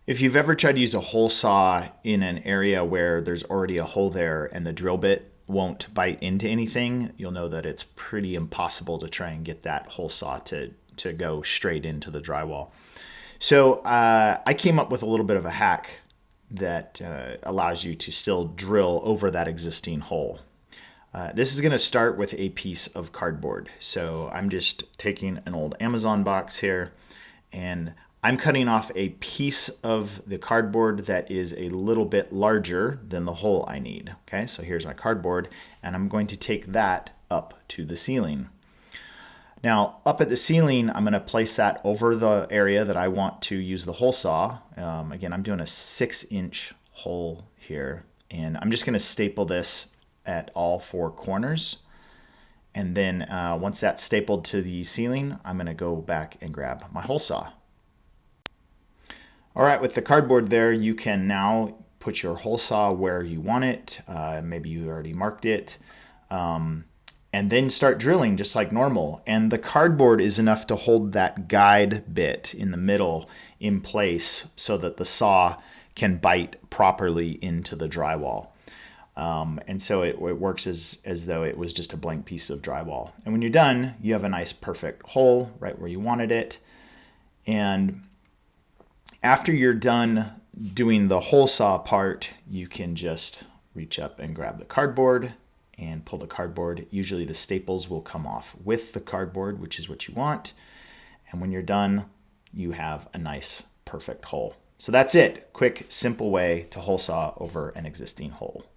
If you've ever tried to use a hole saw in an area where there's already a hole there and the drill bit won't bite into anything, you'll know that it's pretty impossible to try and get that hole saw to go straight into the drywall. So I came up with a little bit of a hack that allows you to still drill over that existing hole. This is going to start with a piece of cardboard. So I'm just taking an old Amazon box here, and I'm cutting off a piece of the cardboard that is a little bit larger than the hole I need. Okay, so here's my cardboard, and I'm going to take that up to the ceiling. Now, up at the ceiling, I'm going to place that over the area that I want to use the hole saw. Again, I'm doing a 6-inch hole here, and I'm just going to staple this at all 4 corners. And then once that's stapled to the ceiling, I'm going to go back and grab my hole saw. All right, with the cardboard there, you can now put your hole saw where you want it. Maybe you already marked it. And then start drilling just like normal. And the cardboard is enough to hold that guide bit in the middle in place so that the saw can bite properly into the drywall. And so it works as though it was just a blank piece of drywall. And when you're done, you have a nice perfect hole right where you wanted it. And after you're done doing the hole saw part, you can just reach up and grab the cardboard and pull the cardboard. Usually the staples will come off with the cardboard, which is what you want. And when you're done, you have a nice, perfect hole. So that's it. Quick, simple way to hole saw over an existing hole.